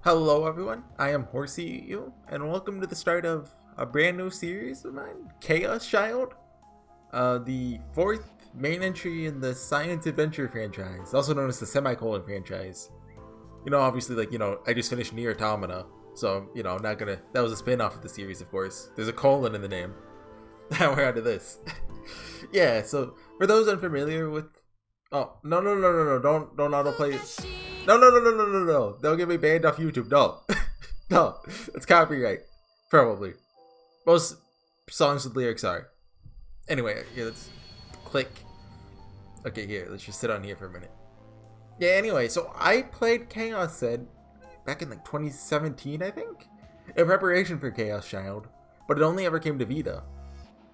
Hello everyone, I am HorseyEatYou, and welcome to the start of a brand new series of mine, Chaos Child. The fourth main entry in the science adventure franchise, also known as the semicolon franchise. Obviously, I just finished Nier Automata, so, I'm not gonna, that was a spin-off of the series, of course. There's a colon in the name. Now we're onto this. Yeah, so, for those unfamiliar with, oh, no, don't autoplay. No. Don't get me banned off YouTube. No. No. It's copyright. Probably. Most songs with lyrics are. Anyway, here, let's click. Okay, here, let's just sit on here for a minute. Yeah, anyway, so I played Chaos Ed back in 2017, I think? In preparation for Chaos Child. But it only ever came to Vita.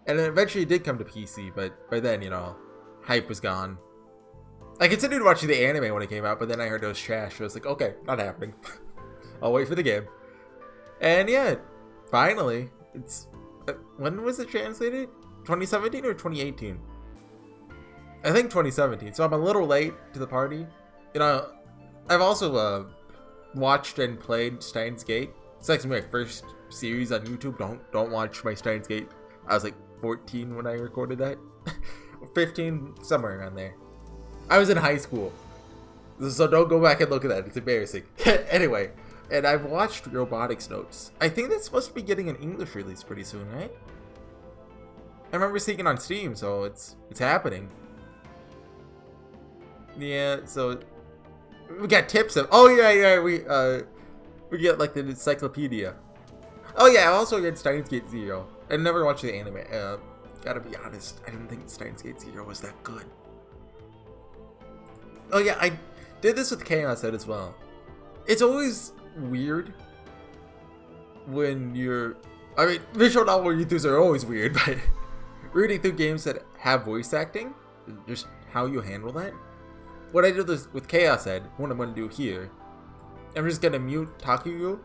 And it eventually did come to PC, but by then, hype was gone. I considered watching the anime when it came out, but then I heard it was trash, so I was like, okay, not happening. I'll wait for the game. And yeah, finally, it's... when was it translated? 2017 or 2018? I think 2017, so I'm a little late to the party. I've also watched and played Steins Gate. It's actually my first series on YouTube. Don't watch my Steins Gate. I was 14 when I recorded that. 15, somewhere around there. I was in high school, so don't go back and look at that. It's embarrassing. Anyway, and I've watched Robotics Notes. I think that's supposed to be getting an English release pretty soon, right? I remember seeing it on Steam, so it's happening. Yeah, so we got tips of. Oh yeah, we get the encyclopedia. Oh yeah, I also read Steins Gate Zero. I never watched the anime. Gotta be honest, I didn't think Steins Gate Zero was that good. Oh yeah, I did this with Chaos Ed as well. It's always weird when visual novel read-throughs are always weird, but reading through games that have voice acting, just how you handle that. What I did this with Chaos Ed, what I'm going to do here, I'm just going to mute Takuyo,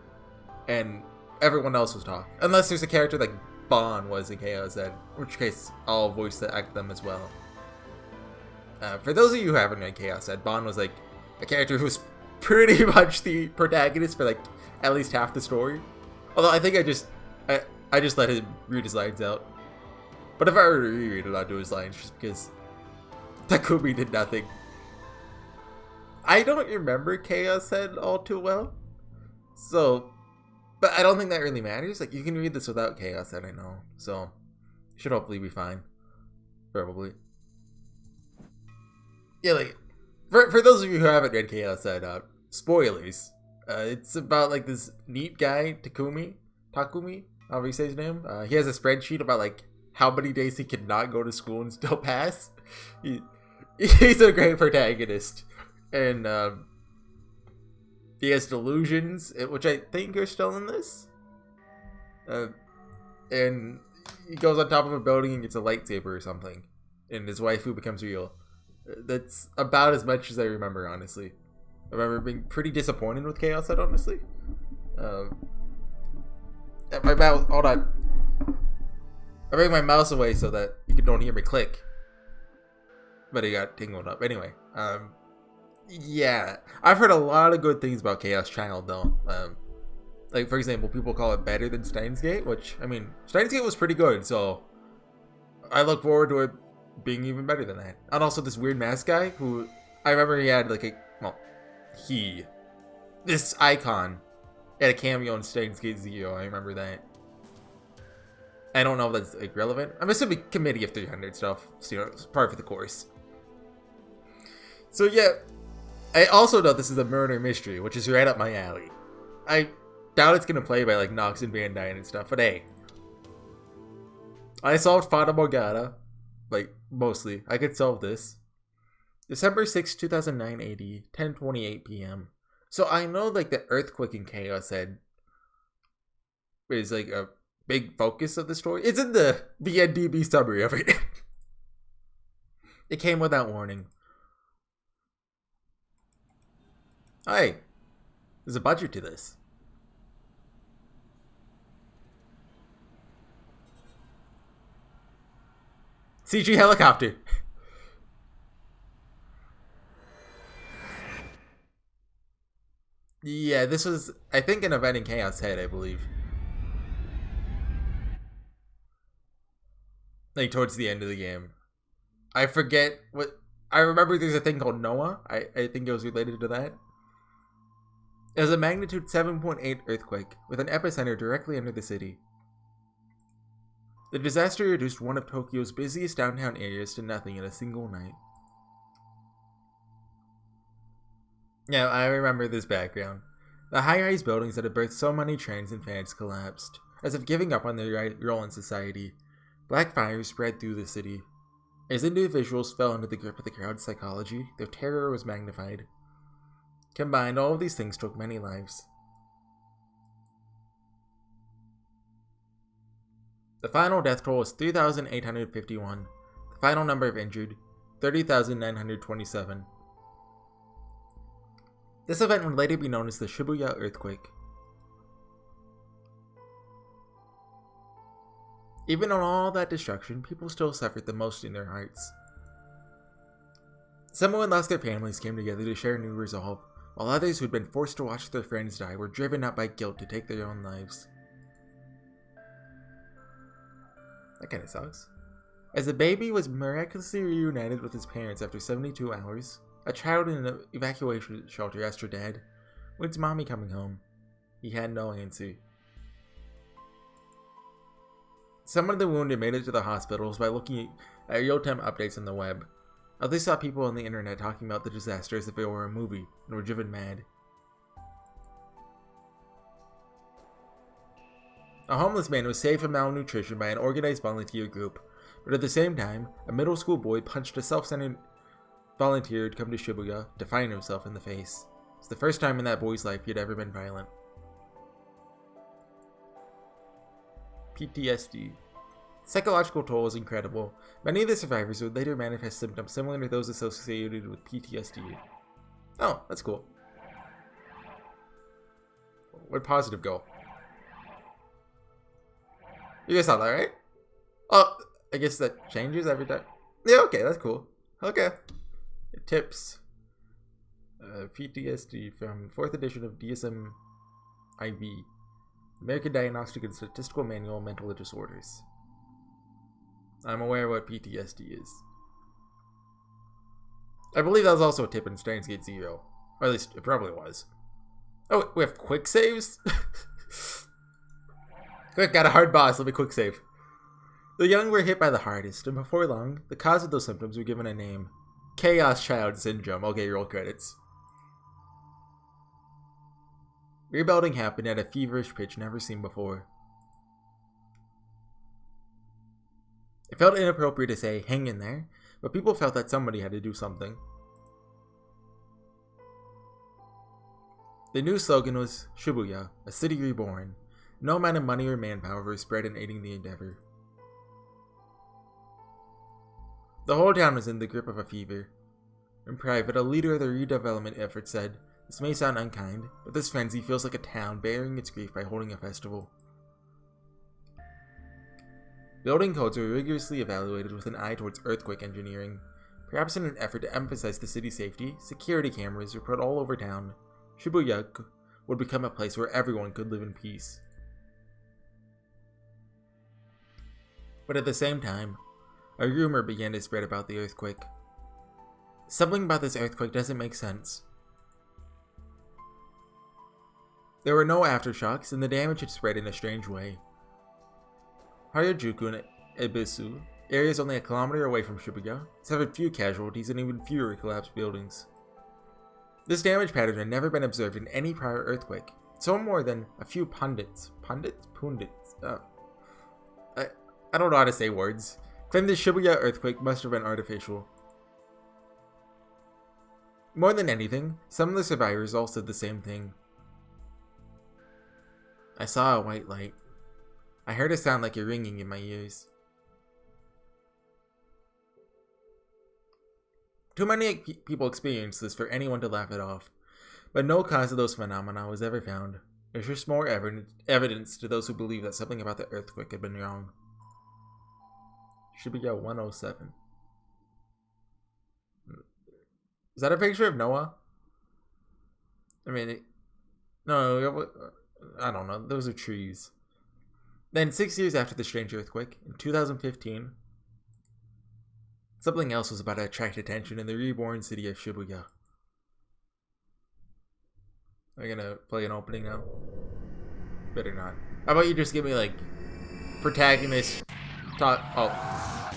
and everyone else will talk. Unless there's a character like Bon was in Chaos Ed, in which case I'll voice act them as well. For those of you who haven't read Chaos Ed, Bon was a character who was pretty much the protagonist for at least half the story. Although I think I just let him read his lines out. But if I were to reread it, I'd do his lines just because Takumi did nothing. I don't remember Chaos Ed all too well. So, but I don't think that really matters. You can read this without Chaos Ed, I know. So, should hopefully be fine. Probably. Yeah, for those of you who haven't read Chaos Ed, spoilers. It's about this neat guy, Takumi, however you say his name. He has a spreadsheet about how many days he could not go to school and still pass. He's a great protagonist, and he has delusions, which I think are still in this. And he goes on top of a building and gets a lightsaber or something, and his waifu becomes real. That's about as much as I remember, honestly. I remember being pretty disappointed with Chaos Ed, honestly. My mouse, hold on. I bring my mouse away so that you don't hear me click. But it got tingled up. Anyway, yeah. I've heard a lot of good things about Chaos Child, though. For example, people call it better than Steins Gate, which, Steins Gate was pretty good, so I look forward to it being even better than that. And also this weird mask guy who I remember he had this icon had a cameo in Steins Gate Zero. I remember that. I don't know if that's relevant. I'm assuming Committee of 300 stuff. So, it's part of the course. So yeah, I also know this is a murder mystery, which is right up my alley. I doubt it's gonna play by Nox and Van Dyne and stuff, but hey, I solved Fata Morgana. Mostly. I could solve this. December 6, 2009 AD, 10:28 p.m. So I know the earthquake in Chaos Ed is a big focus of the story. It's in the VNDB summary of it. It came without warning. Hey, there's a budget to this. CG helicopter. Yeah, this was, I think, an event in Chaos Head, I believe. Like, towards the end of the game. I forget what... I remember there's a thing called Noah. I think it was related to that. It was a magnitude 7.8 earthquake, with an epicenter directly under the city. The disaster reduced one of Tokyo's busiest downtown areas to nothing in a single night. Yeah, I remember this background. The high-rise buildings that had birthed so many trains and fans collapsed, as if giving up on their role in society. Black fire spread through the city. As individuals fell into the grip of the crowd's psychology, their terror was magnified. Combined, all of these things took many lives. The final death toll was 3,851. The final number of injured, 30,927. This event would later be known as the Shibuya earthquake. Even on all that destruction, people still suffered the most in their hearts. Some who had lost their families came together to share new resolve, while others who had been forced to watch their friends die were driven up by guilt to take their own lives. That kinda sucks. As a baby was miraculously reunited with his parents after 72 hours, a child in an evacuation shelter asked her dad, "When's mommy coming home?" He had no answer. Some of the wounded made it to the hospitals by looking at real-time updates on the web. Others saw people on the internet talking about the disaster as if it were a movie and were driven mad. A homeless man was saved from malnutrition by an organized volunteer group, but at the same time, a middle school boy punched a self-centered volunteer who'd come to Shibuya to find himself in the face. It's the first time in that boy's life he had ever been violent. PTSD. Psychological toll is incredible. Many of the survivors would later manifest symptoms similar to those associated with PTSD. Oh, that's cool. Where'd positive go? You guys saw that, right? Oh, I guess that changes every time. Yeah, okay, that's cool. Okay. Tips. PTSD from 4th edition of DSM-IV. American Diagnostic and Statistical Manual of Mental Disorders. I'm aware of what PTSD is. I believe that was also a tip in Steins Gate Zero. Or at least it probably was. Oh, we have quick saves? Quick, got a hard boss, let me quick save. The young were hit by the hardest, and before long, the cause of those symptoms were given a name. Chaos Child Syndrome. Okay, roll credits. Rebuilding happened at a feverish pitch never seen before. It felt inappropriate to say, "hang in there," but people felt that somebody had to do something. The new slogan was Shibuya, a city reborn. No amount of money or manpower was spread in aiding the endeavor. The whole town was in the grip of a fever. In private, a leader of the redevelopment effort said, "This may sound unkind, but this frenzy feels like a town bearing its grief by holding a festival." Building codes were rigorously evaluated with an eye towards earthquake engineering. Perhaps in an effort to emphasize the city's safety, security cameras were put all over town. Shibuya would become a place where everyone could live in peace. But at the same time, a rumor began to spread about the earthquake. Something about this earthquake doesn't make sense. There were no aftershocks, and the damage had spread in a strange way. Harajuku and Ebisu, areas only a kilometer away from Shibuya, suffered few casualties and even fewer collapsed buildings. This damage pattern had never been observed in any prior earthquake, so more than a few pundits, I don't know how to say words, claimed the Shibuya earthquake must have been artificial. More than anything, some of the survivors all said the same thing. "I saw a white light. I heard a sound like a ringing in my ears." Too many people experienced this for anyone to laugh it off, but no cause of those phenomena was ever found. There's just more evidence to those who believe that something about the earthquake had been wrong. Shibuya 107. Is that a picture of Noah? I mean, No, I don't know. Those are trees. Then 6 years after the strange earthquake, in 2015, something else was about to attract attention in the reborn city of Shibuya. Are you gonna play an opening now? Better not. How about you just give me, like, protagonist talk? Oh.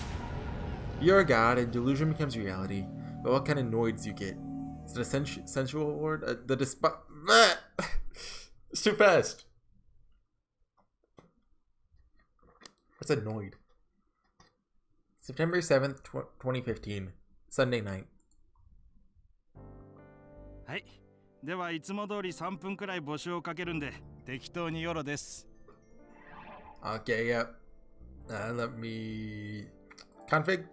You're a god and delusion becomes reality. But what kind of noids you get? Is it a sensual award? It's too fast. What's a noid? September 7th, 2015. Sunday night. はい。ではいつも通り3分くらい募集をかけるんで適当によろです。Okay, yep. Let me config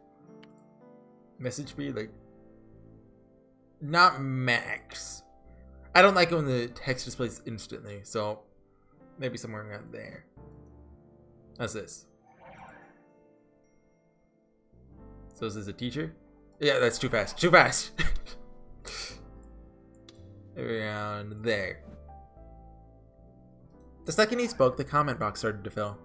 message speed, like, not max. I don't like it when the text displays instantly, so maybe somewhere around there. How's this? So is this a teacher? Yeah, that's too fast. Too fast. Around there. The second he spoke, the comment box started to fill.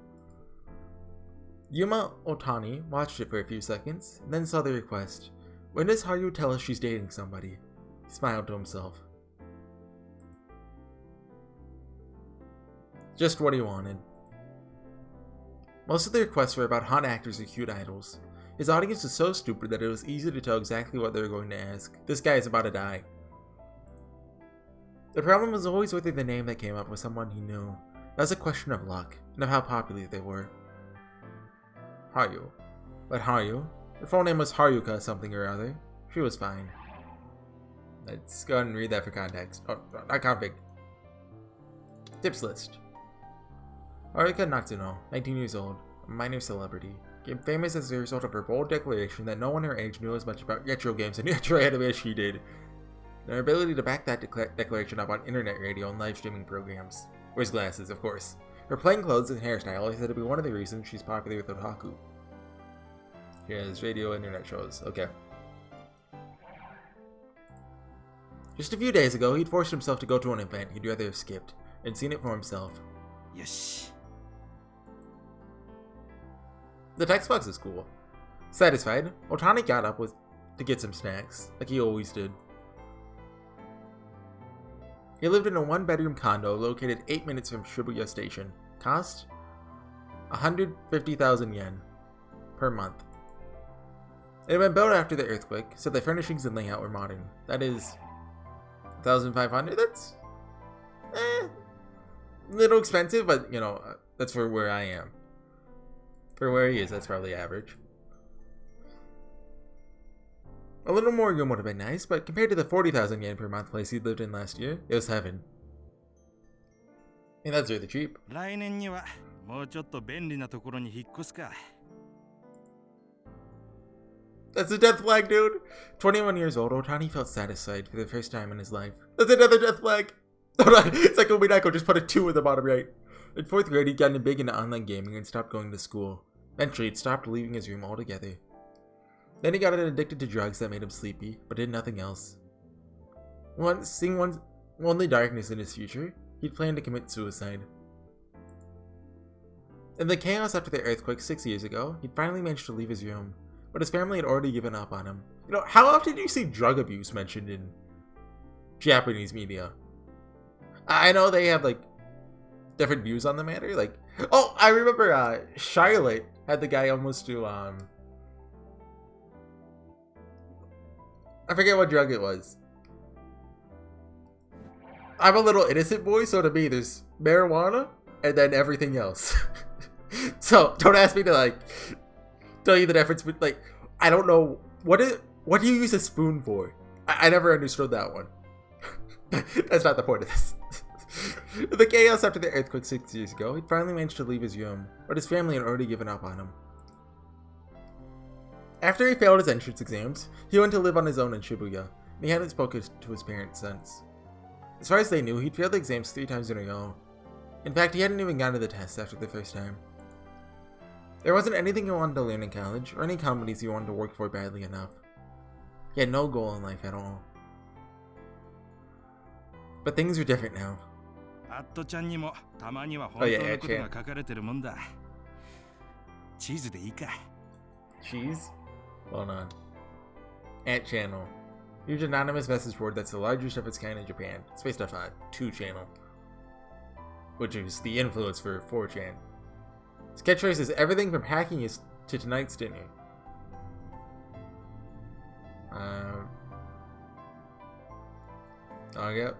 Yuma Otani watched it for a few seconds, and then saw the request. When does Haru tell us she's dating somebody? He smiled to himself. Just what he wanted. Most of the requests were about hot actors or cute idols. His audience was so stupid that it was easy to tell exactly what they were going to ask. This guy is about to die. The problem was always whether the name that came up was someone he knew. That was a question of luck, and of how popular they were. Haru. But Haru? Her full name was Haruka something or other. She was fine. Let's go ahead and read that for context. Oh, not config. Tips list. Haruka Natsuno, 19 years old, a minor celebrity. Became famous as a result of her bold declaration that no one her age knew as much about retro games and retro anime as she did. And her ability to back that declaration up on internet radio and live streaming programs. Wears glasses, of course. Her plain clothes and hairstyle are said to be one of the reasons she's popular with otaku. She has radio internet shows. Okay. Just a few days ago, he'd forced himself to go to an event he'd rather have skipped, and seen it for himself. Yes. The text box is cool. Satisfied, Otani got up to get some snacks, like he always did. He lived in a one-bedroom condo located 8 minutes from Shibuya Station. Cost? 150,000 yen per month. It had been built after the earthquake, so the furnishings and layout were modern. That is 1,500. That's little expensive, but you know, that's for where I am. For where he is, that's probably average. A little more room would have been nice, but compared to the 40,000 yen per month place he lived in last year, it was heaven. And that's really cheap. 来年にはもうちょっと便利なところに引っ越すか。That's a death flag, dude! 21 years old, Otani felt satisfied for the first time in his life. That's another death flag! It's like Uminako just put a 2 in the bottom right. In 4th grade, he'd gotten big into online gaming and stopped going to school. Eventually, he'd stopped leaving his room altogether. Then he got addicted to drugs that made him sleepy, but did nothing else. Once, seeing only darkness in his future, he'd planned to commit suicide. In the chaos after the earthquake 6 years ago, he'd finally managed to leave his room, but his family had already given up on him. You know, how often do you see drug abuse mentioned in Japanese media? I know they have, like, different views on the matter. Like, oh, I remember Charlotte had the guy almost do, I forget what drug it was. I'm a little innocent boy, so to me, there's marijuana and then everything else. So don't ask me to like tell you the difference. But like, I don't know what do you use a spoon for? I never understood that one. That's not the point of this. The chaos after the earthquake 6 years ago, he finally managed to leave his room, but his family had already given up on him. After he failed his entrance exams, he went to live on his own in Shibuya, and he hadn't spoken to his parents since. As far as they knew, he'd failed the exams 3 times in a row. In fact, he hadn't even gotten to the test after the first time. There wasn't anything he wanted to learn in college, or any companies he wanted to work for badly enough. He had no goal in life at all. But things are different now. アットちゃんにもたまには本 Oh, yeah, 当の yeah, こと Chan. が書かれてるもんだ。チーズでいいか。 Cheese? Hold on. Ant channel. Huge anonymous message board that's the largest of its kind in Japan. It's based off a 2 channel, which is the influence for 4chan. His catchphrase is everything from hacking is to tonight's dinner. Okay.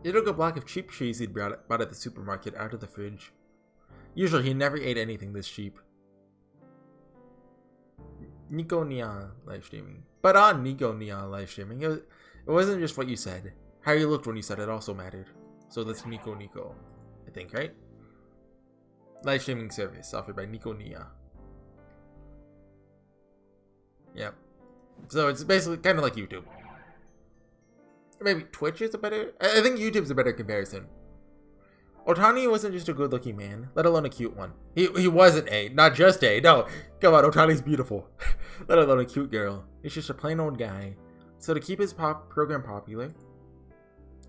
He took a block of cheap cheese he'd bought at the supermarket out of the fridge. Usually he never ate anything this cheap. Nico Nia live streaming. But on Nico Nia live streaming, it wasn't just what you said. How you looked when you said it also mattered. So that's Nico, I think, right? Live streaming service offered by Nico Nia. Yep. So it's basically kind of like YouTube. Or maybe Twitch is a better... I think YouTube's a better comparison. Otani wasn't just a good-looking man, let alone a cute one. He wasn't not just a. No, come on, Otani's beautiful. Let alone a cute girl. He's just a plain old guy. So to keep his program popular,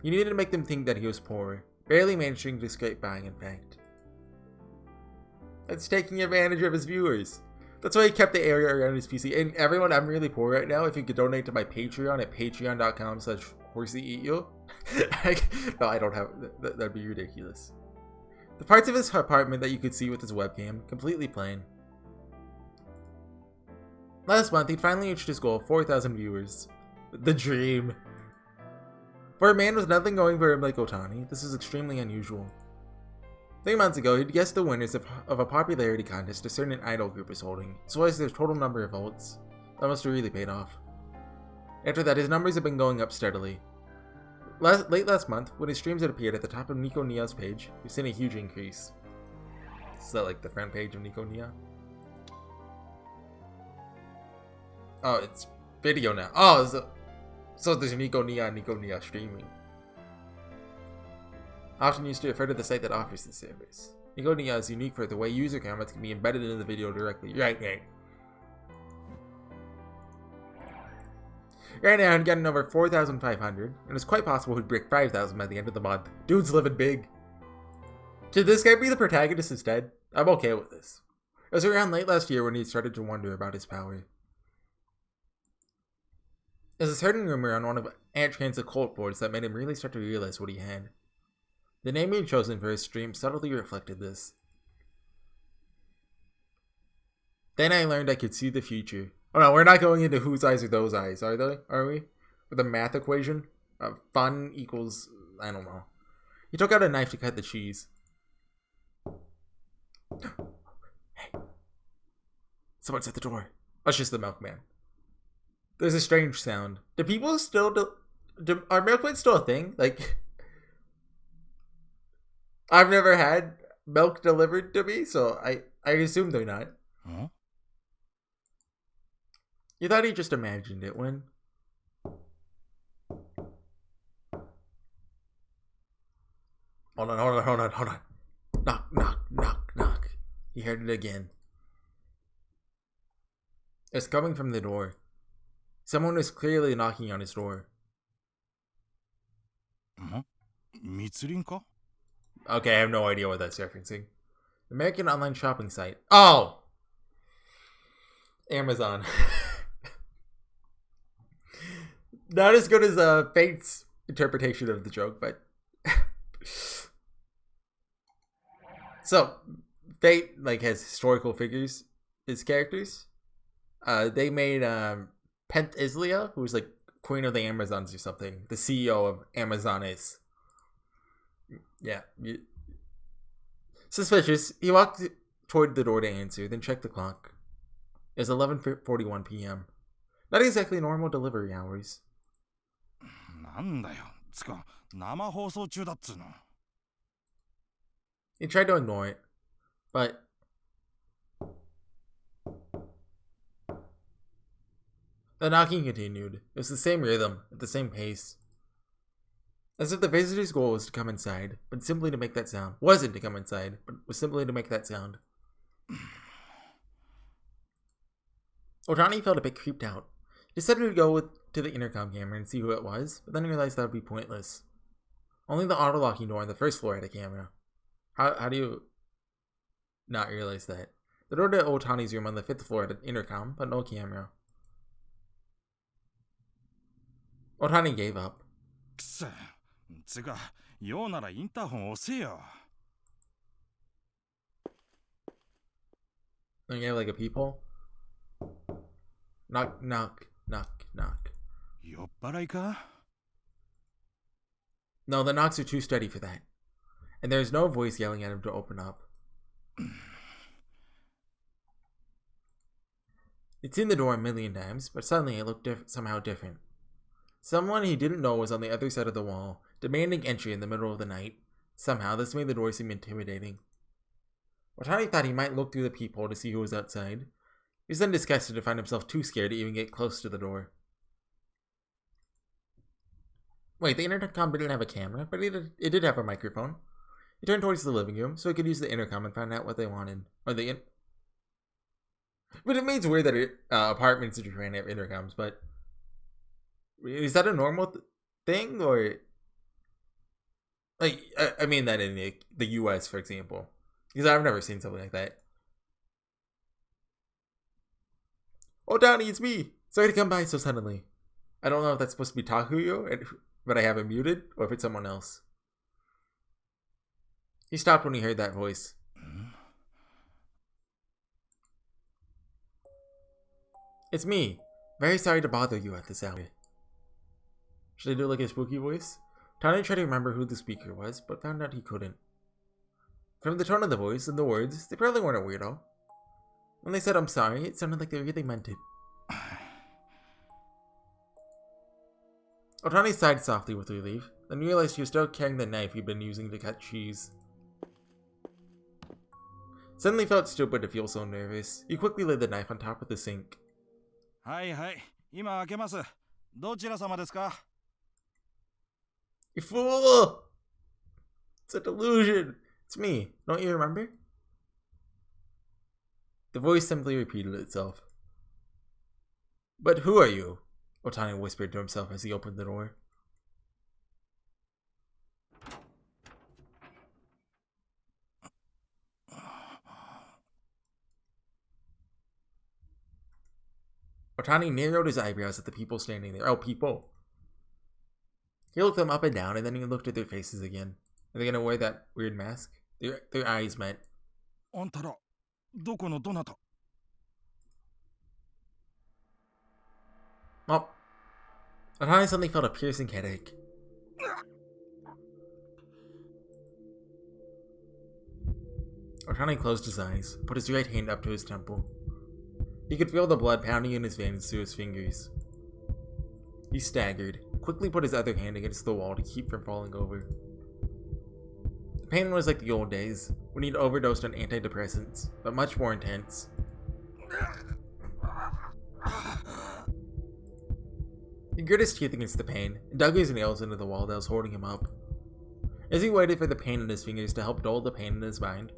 he needed to make them think that he was poor, barely managing to scrape by, in fact. That's taking advantage of his viewers. That's why he kept the area around his PC. And everyone, I'm really poor right now. If you could donate to my Patreon at patreon.com/HorseyEatYou. No, I don't have... That'd be ridiculous. The parts of his apartment that you could see with his webcam, completely plain. Last month, he'd finally reached his goal of 4,000 viewers. The dream. For a man with nothing going for him like Otani, this is extremely unusual. 3 months ago, he'd guessed the winners of a popularity contest a certain idol group is holding, as well as their total number of votes. That must have really paid off. After that, his numbers have been going up steadily. Late last month, when his streams had appeared at the top of Nico Nia's page, we've seen a huge increase. Is that like the front page of Nico Nia? Oh, it's video now. Oh, so there's Nico Nia streaming. Often used to refer to the site that offers this service. Nico Nia is unique for the way user comments can be embedded into the video directly. Right. Right now, he's getting over 4,500, and it's quite possible he'd break 5,000 by the end of the month. Dude's living big. Should this guy be the protagonist instead? I'm okay with this. It was around late last year when he started to wonder about his power. There's a certain rumor on one of Ant Chan's occult boards that made him really start to realize what he had. The name he had chosen for his stream subtly reflected this. Then I learned I could see the future. Oh no, we're not going into whose eyes are those eyes, are we? With the math equation? Fun equals... I don't know. He took out a knife to cut the cheese. Hey. Someone's at the door. Oh, it's just the milkman. There's a strange sound. Do people still... are milkmen still a thing? Like... I've never had milk delivered to me, so I assume they're not. Huh? You thought he just imagined it when... Hold on. Knock. He heard it again. It's coming from the door. Someone was clearly knocking on his door. Mitsurin-ka? Okay, I have no idea what that's referencing. American online shopping site. Oh! Amazon. Not as good as Fate's interpretation of the joke, but... So, Fate, has historical figures as characters. They made Pent Islia, who's Queen of the Amazons or something. The CEO of Amazones. Yeah. Suspicious. He walked toward the door to answer, then checked the clock. It was 11:41 p.m. Not exactly normal delivery hours. なんだよ。つか、生放送中だっつうの。 He tried to ignore it, but... The knocking continued. It was the same rhythm, at the same pace. As if the visitor's goal was to come inside, but simply to make that sound. Wasn't to come inside, but was simply to make that sound. Otani felt a bit creeped out. Decided to go to the intercom camera and see who it was, but then realized that would be pointless. Only the auto-locking door on the first floor had a camera. How do you not realize that? The door to Otani's room on the 5th floor had an intercom, but no camera. Otani gave up. くせつか用ならインターホン押せよ Don't you have like a peephole? Knock, knock, knock, knock. 酔っ払いか No, the knocks are too steady for that. And there's no voice yelling at him to open up. He'd seen the door a million times, but suddenly it looked somehow different. Someone he didn't know was on the other side of the wall, demanding entry in the middle of the night. Somehow, this made the door seem intimidating. Otani thought he might look through the peephole to see who was outside. He was then disgusted to find himself too scared to even get close to the door. Wait, the intercom didn't have a camera, but it did have a microphone. He turned towards the living room so he could use the intercom and find out what they wanted. But it means weird that apartments in Japan have intercoms, but is that a normal thing, or like I mean that in the U.S., for example, because I've never seen something like that. Oh, Donnie, it's me. Sorry to come by so suddenly. I don't know if that's supposed to be Takuyo, but I have him muted, or if it's someone else. He stopped when he heard that voice. It's me. Very sorry to bother you at this hour. Should I do like a spooky voice? Tani tried to remember who the speaker was, but found out he couldn't. From the tone of the voice and the words, they probably weren't a weirdo. When they said I'm sorry, it sounded like they really meant it. Otani sighed softly with relief, then realized he was still carrying the knife he'd been using to cut cheese. Suddenly felt stupid to feel so nervous. He quickly laid the knife on top of the sink. はいはい今開けますどちら様ですか You fool! It's a delusion! It's me. Don't you remember? The voice simply repeated itself. But who are you? Otani whispered to himself as he opened the door. Otani narrowed his eyebrows at the people standing there. Oh, people. He looked them up and down, and then he looked at their faces again. Are they gonna wear that weird mask? Their eyes met. あんたらどこのどなた Oh. Otani suddenly felt a piercing headache. Otani closed his eyes, put his right hand up to his temple. He could feel the blood pounding in his veins through his fingers. He staggered, quickly put his other hand against the wall to keep from falling over. The pain was like the old days, when he'd overdosed on antidepressants, but much more intense. He grit his teeth against the pain, and dug his nails into the wall that was holding him up. As he waited for the pain in his fingers to help dull the pain in his mind,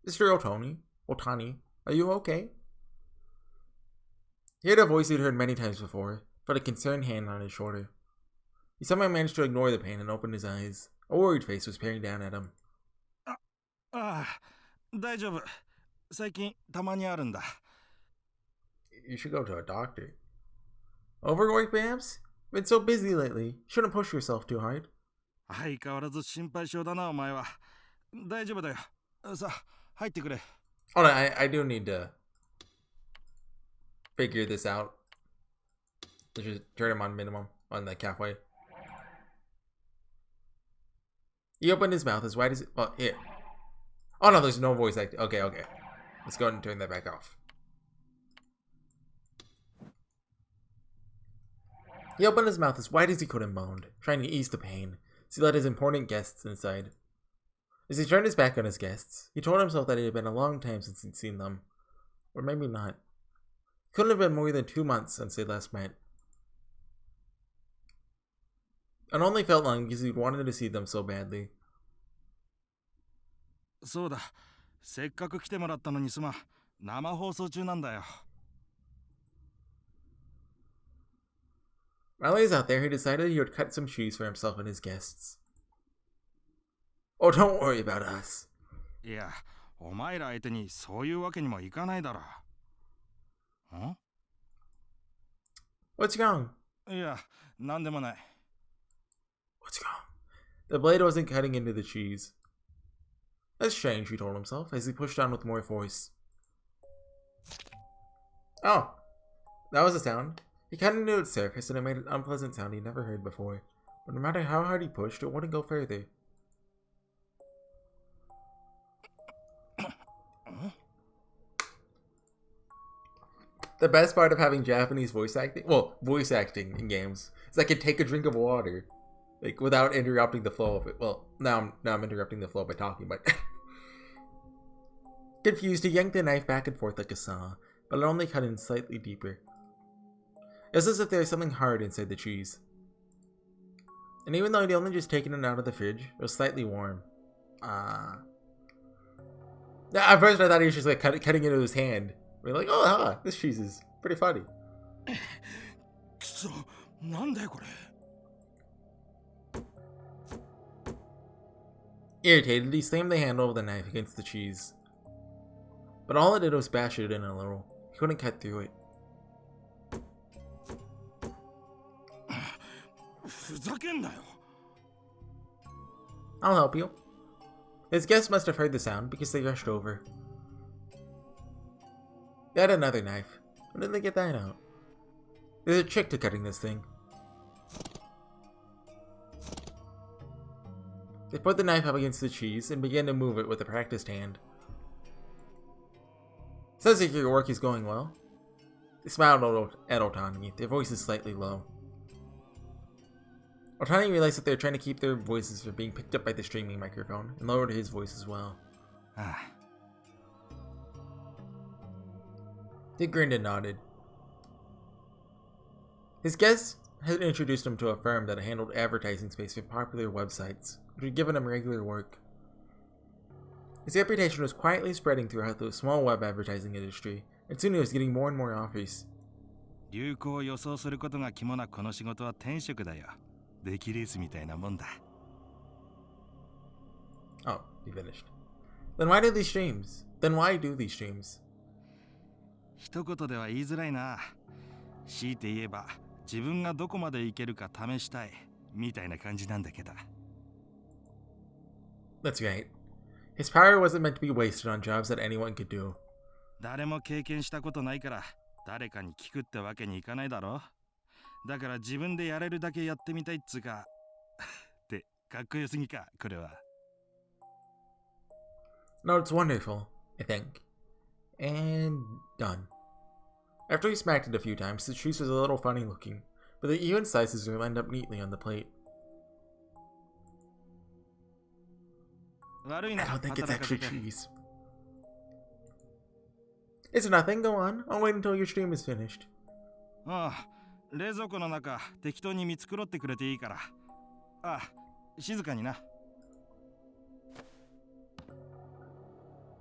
Mr. Otani, are you okay? He heard a voice he'd heard many times before, felt a concerned hand on his shoulder. He somehow managed to ignore the pain and open his eyes. A worried face was peering down at him. 大丈夫最近たまにあるんだ You should go to a doctor. Overwork, perhaps? Been so busy lately. Shouldn't push yourself too hard. 相変わらず心配性だなお前は大丈夫だよさあ入ってくれ Hold on, I do need to figure this out. Let's just turn him on minimum on the halfway. He opened his mouth as wide as oh here. Oh no, there's no voice acting. Okay. Let's go ahead and turn that back off. He opened his mouth as wide as he could and moaned, trying to ease the pain, as he let his important guests inside. As he turned his back on his guests, he told himself that it had been a long time since he'd seen them. Or maybe not. It couldn't have been more than 2 months since they last met. It only felt long because he'd wanted to see them so badly. そうだせっかく来てもらったのにすまん生放送中なんだよ。 While he was out there, he decided he would cut some cheese for himself and his guests. Oh, don't worry about us. いや、お前ら相手にそういうわけにもいかないだろう。ん？ What's wrong? いや、なんでもない。 What's wrong? The blade wasn't cutting into the cheese. That's strange, he told himself, as he pushed on with more force. Oh, that was a sound. He cut into its surface and it made an unpleasant sound he'd never heard before. But no matter how hard he pushed, it wouldn't go further. The best part of having Japanese voice acting in games, is I can take a drink of water, like, without interrupting the flow of it. Well, now I'm interrupting the flow by talking, but... Confused, he yanked the knife back and forth like a saw, but it only cut in slightly deeper. It was as if there was something hard inside the cheese. And even though he'd only just taken it out of the fridge, it was slightly warm. At first I thought he was just like cutting into his hand. We're like, oh, this cheese is pretty funny. Irritated, he slammed the handle of the knife against the cheese. But all it did was bash it in a little. He couldn't cut through it. I'll help you. His guests must have heard the sound because they rushed over. They had another knife. When did they get that out? There's a trick to cutting this thing. They put the knife up against the cheese and began to move it with a practiced hand. Sounds like your work is going well. They smiled at Otani, their voices slightly low. Otani realized that they were trying to keep their voices from being picked up by the streaming microphone, and lowered his voice as well. They grinned and nodded. His guest had introduced him to a firm that handled advertising space for popular websites, which had given him regular work. His reputation was quietly spreading throughout the small web advertising industry, and soon he was getting more and more offers. 流行を予想することが肝なこの仕事は転職だよ。出来レースみたいなもんだ。 Oh, he finished. Then why do these streams? 一言では言いづらいな。強いて言えば、自分がどこまでいけるか試したい、みたいな感じなんだけど。 That's right. His power wasn't meant to be wasted on jobs that anyone could do. 誰も経験したことないから、誰かに聞くってわけにいかないだろ。だから自分でやれるだけやってみたいっつうか。ってかっこよすぎか、これは。 No, it's wonderful, I think. And done. After he smacked it a few times, the cheese was a little funny looking, but the even slices were lined up neatly on the plate. I don't think it's actually cheese. It's nothing, go on. I'll wait until your stream is finished. ああ、冷蔵庫の中適当に見繕ってくれていいから。ああ、静かにな。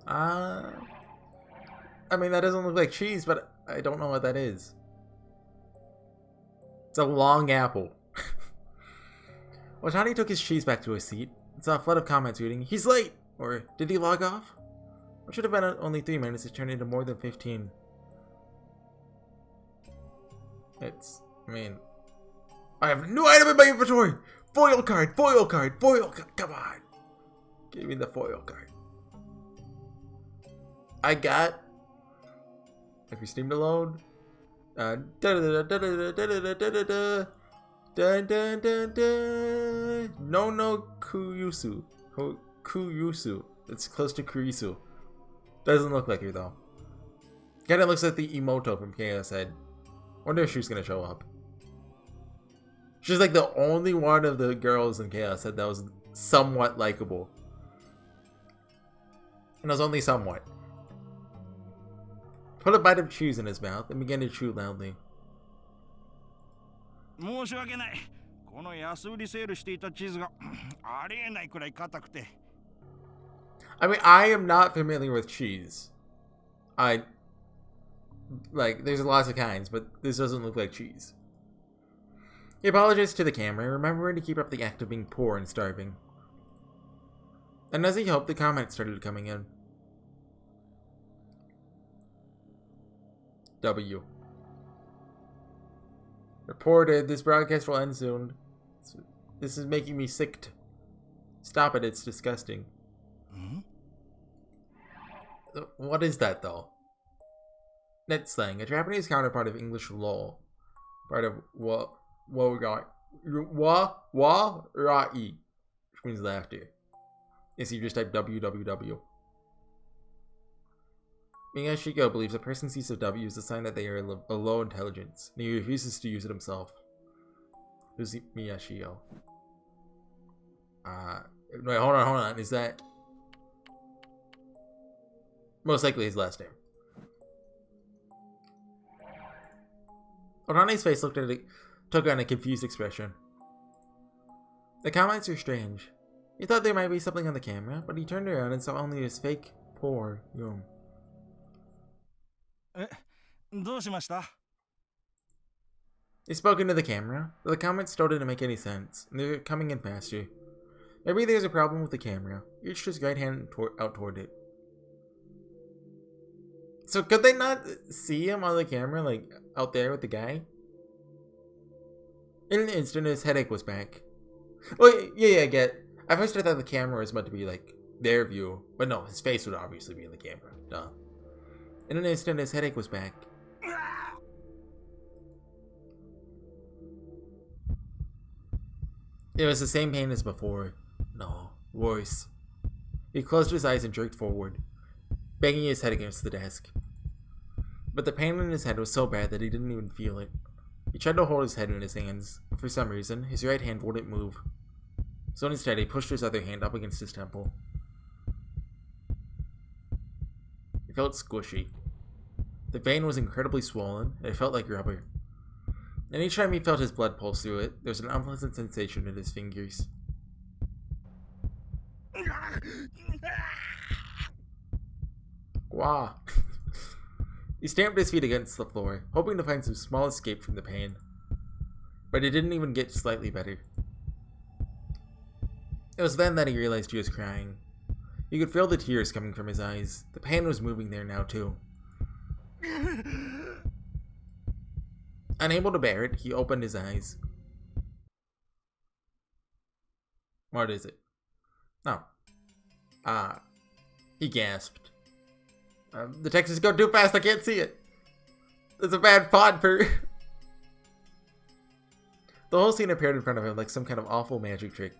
I mean, that doesn't look like cheese, but I don't know what that is. It's a long apple. Watani took his cheese back to his seat and saw a flood of comments reading, "He's late!" Or, "Did he log off?" What should have been only 3 minutes has turned into more than 15. I have no item in my inventory! Foil card! Come on! Give me the foil card. I got... If you steam to load... No Kuyusu. Kuyusu. It's close to Kurisu. Doesn't look like her though. Kinda looks like the Emoto from Chaos Head. Wonder if she's gonna show up. She's like the only one of the girls in Chaos Head that was somewhat likable. And it was only somewhat. Put a bite of cheese in his mouth and began to chew loudly. 申し訳ない。この安売りセールしていたチーズがありえないくらい硬くて。 I mean, I am not familiar with cheese. There's lots of kinds, but this doesn't look like cheese. He apologized to the camera, remembering to keep up the act of being poor and starving. And as he hoped, the comments started coming in. W. Reported, this broadcast will end soon. This is making me sick. Stop it, it's disgusting. What is that, though? Net slang, a Japanese counterpart of English lol. Part of wa-rai, which means laughter. Yes, you just type www. Miyashiko believes a person's use of W is a sign that they are a low intelligence, and he refuses to use it himself. Who's Miyashiko? Wait, hold on. Is that... Most likely his last name. Orani's face took on a confused expression. The comments are strange. He thought there might be something on the camera, but he turned around and saw only his fake, poor room. He spoke into the camera, but the comments still didn't make any sense, and they were coming in faster. Maybe there's a problem with the camera. He reached his right hand out toward it. So could they not see him on the camera, like, out there with the guy? In an instant, his headache was back. Well, yeah, I get. At first I thought the camera was meant to be, like, their view. But no, his face would obviously be in the camera. Duh. In an instant, his headache was back. It was the same pain as before. No, worse. He closed his eyes and jerked forward, banging his head against the desk. But the pain in his head was so bad that he didn't even feel it. He tried to hold his head in his hands, but for some reason, his right hand wouldn't move. So instead, he pushed his other hand up against his temple. It felt squishy. The vein was incredibly swollen, and it felt like rubber. And each time he felt his blood pulse through it, there was an unpleasant sensation in his fingers. Wah! He stamped his feet against the floor, hoping to find some small escape from the pain. But it didn't even get slightly better. It was then that he realized he was crying. He could feel the tears coming from his eyes. The pain was moving there now, too. Unable to bear it, he opened his eyes. What is it? Oh. He gasped. The text is going too fast, I can't see it. There's a bad font for... The whole scene appeared in front of him like some kind of awful magic trick.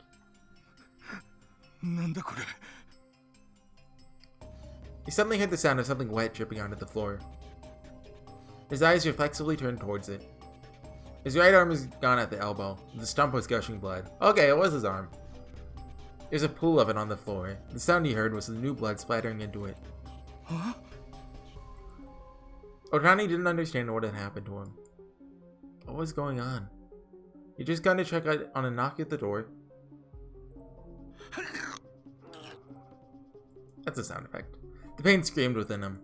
He suddenly heard the sound of something wet dripping onto the floor. His eyes reflexively turned towards it. His right arm was gone at the elbow. The stump was gushing blood. Okay, it was his arm. There's a pool of it on the floor. The sound he heard was the new blood splattering into it. Huh? Otani didn't understand what had happened to him. What was going on? He just got to check out on a knock at the door. That's a sound effect. The pain screamed within him.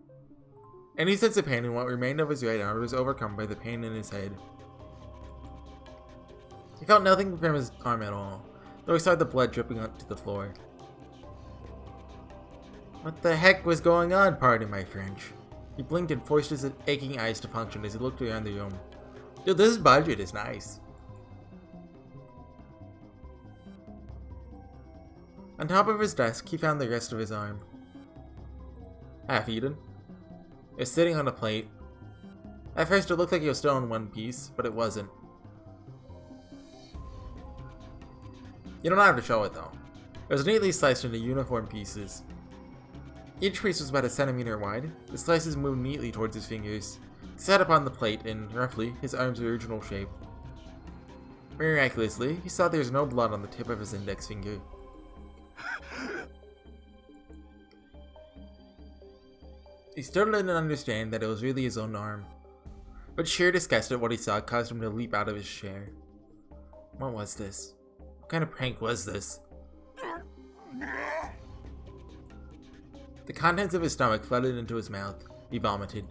Any sense of pain in what remained of his right arm was overcome by the pain in his head. He felt nothing from his arm at all, though he saw the blood dripping onto the floor. What the heck was going on, pardon my French? He blinked and forced his aching eyes to function as he looked around the room. Dude, this budget is nice. On top of his desk, he found the rest of his arm. Half-eaten. It was sitting on a plate. At first, it looked like it was still in one piece, but it wasn't. You don't have to show it, though. It was neatly sliced into uniform pieces. Each piece was about a centimeter wide. The slices moved neatly towards his fingers, set upon the plate in, roughly, his arm's original shape. Miraculously, he saw there was no blood on the tip of his index finger. He still didn't understand that it was really his own arm, but sheer disgust at what he saw caused him to leap out of his chair. What was this? What kind of prank was this? The contents of his stomach flooded into his mouth. He vomited.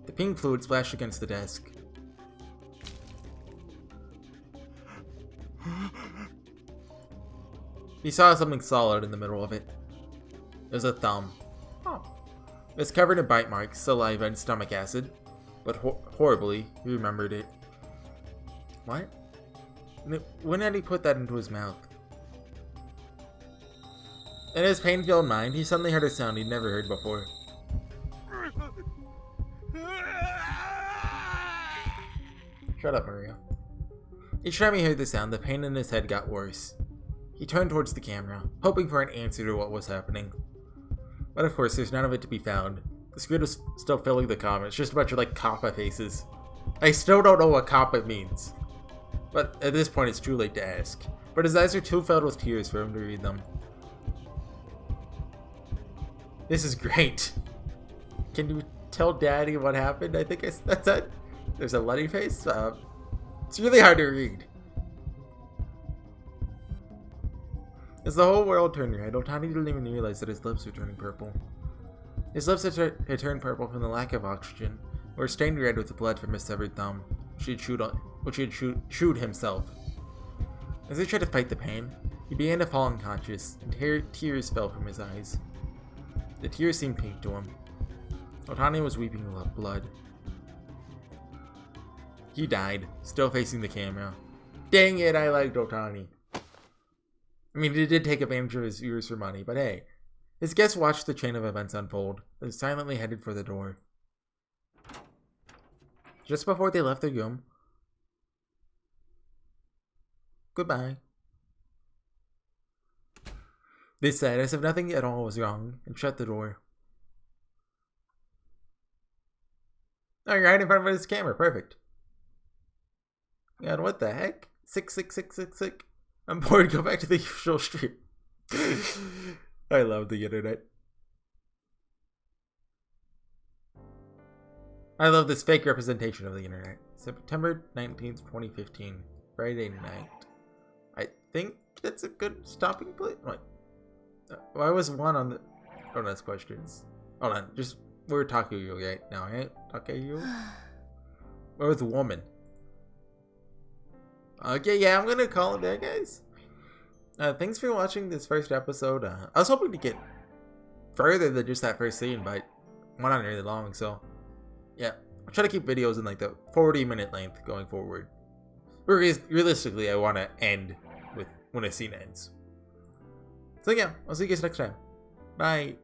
The pink fluid splashed against the desk. He saw something solid in the middle of it. It was a thumb. Oh. It was covered in bite marks, saliva, and stomach acid. But horribly, he remembered it. What? When had he put that into his mouth? In his pain-filled mind, he suddenly heard a sound he'd never heard before. Shut up, Maria. Each time he heard the sound, the pain in his head got worse. He turned towards the camera, hoping for an answer to what was happening. But of course, there's none of it to be found. The screen was still filling the comments, just a bunch of like Kappa faces. I still don't know what Kappa means. But at this point, it's too late to ask. But his eyes are too filled with tears for him to read them. This is great. Can you tell Daddy what happened? I think that's it. There's a Letty face. It's really hard to read. As the whole world turned red, Otani didn't even realize that his lips were turning purple. His lips had turned purple from the lack of oxygen, or stained red with the blood from his severed thumb, which he had chewed himself. As he tried to fight the pain, he began to fall unconscious, and tears fell from his eyes. The tears seemed pink to him. Otani was weeping blood. He died, still facing the camera. Dang it, I liked Otani. I mean, he did take advantage of his viewers for money, but hey. His guests watched the chain of events unfold, and silently headed for the door. Just before they left their room, goodbye. They said, as if nothing at all was wrong, and shut the door. Oh, you're right in front of his camera. Perfect. God, what the heck? 66666. I'm bored. Go back to the usual stream. I love the internet. I love this fake representation of the internet. September 19th, 2015. Friday night. I think that's a good stopping place. What? Why was one on the... Don't ask questions. Hold on. Just... We're Takuyo right now, right? Takuyo? Or with a woman. Okay, yeah, I'm gonna call it there, guys. Thanks for watching this first episode. I was hoping to get further than just that first scene, but went on really long, so yeah. I'll try to keep videos in like the 40-minute length going forward. Realistically, I want to end with when a scene ends. So yeah, I'll see you guys next time. Bye.